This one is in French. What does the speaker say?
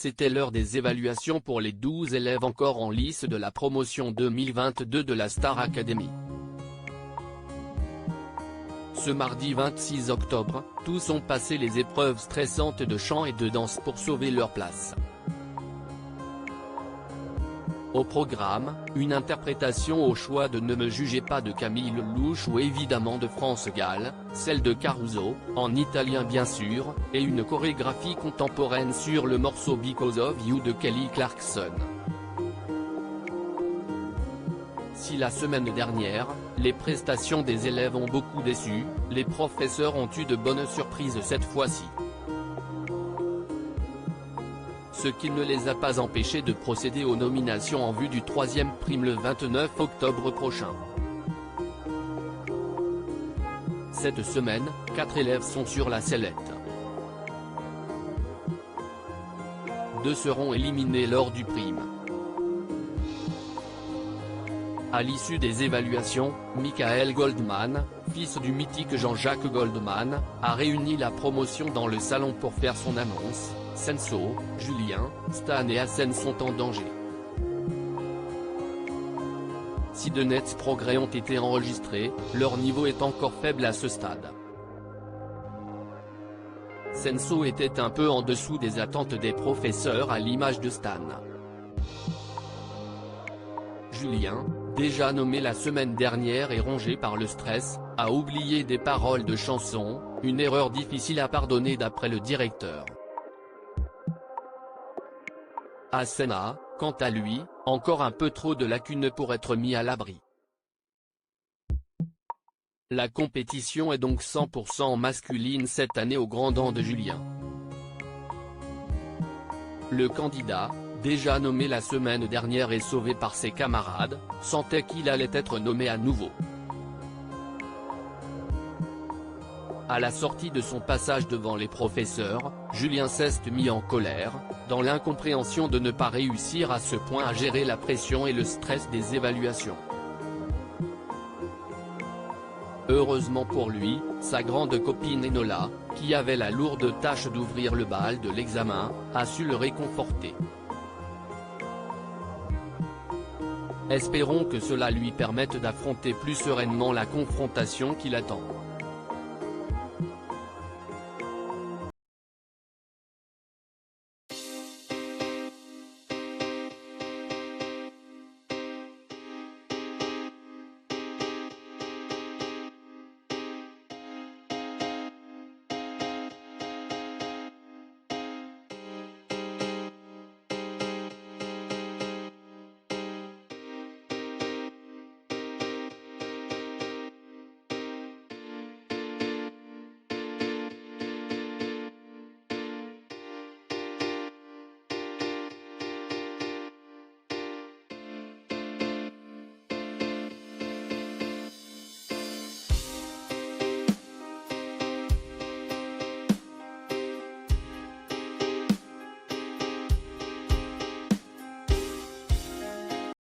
c'était l'heure des évaluations pour les 12 élèves encore en lice de la promotion 2022 de la Star Academy. Ce mardi 26 octobre, tous ont passé les épreuves stressantes de chant et de danse pour sauver leur place. Au programme, une interprétation au choix de Ne me jugez pas de Camille Lelouch ou évidemment de France Gall, celle de Caruso, en italien bien sûr, et une chorégraphie contemporaine sur le morceau Because of You de Kelly Clarkson. Si la semaine dernière, les prestations des élèves ont beaucoup déçu, les professeurs ont eu de bonnes surprises cette fois-ci. Ce qui ne les a pas empêchés de procéder aux nominations en vue du 3e prime le 29 octobre prochain. Cette semaine, 4 élèves sont sur la sellette. 2 seront éliminés lors du prime. À l'issue des évaluations, Michael Goldman, fils du mythique Jean-Jacques Goldman, a réuni la promotion dans le salon pour faire son annonce. Senso, Julien, Stan et Hassen sont en danger. Si de nets progrès ont été enregistrés, leur niveau est encore faible à ce stade. Senso était un peu en dessous des attentes des professeurs à l'image de Stan. Julien, déjà nommé la semaine dernière et rongé par le stress, a oublié des paroles de chansons, une erreur difficile à pardonner d'après le directeur. Hassen a, quant à lui, encore un peu trop de lacunes pour être mis à l'abri. La compétition est donc 100% masculine cette année au grand dam de Julien. Le candidat, déjà nommé la semaine dernière et sauvé par ses camarades, sentait qu'il allait être nommé à nouveau. À la sortie de son passage devant les professeurs, Julien s'est mis en colère, dans l'incompréhension de ne pas réussir à ce point à gérer la pression et le stress des évaluations. Heureusement pour lui, sa grande copine Enola, qui avait la lourde tâche d'ouvrir le bal de l'examen, a su le réconforter. Espérons que cela lui permette d'affronter plus sereinement la confrontation qui l'attend.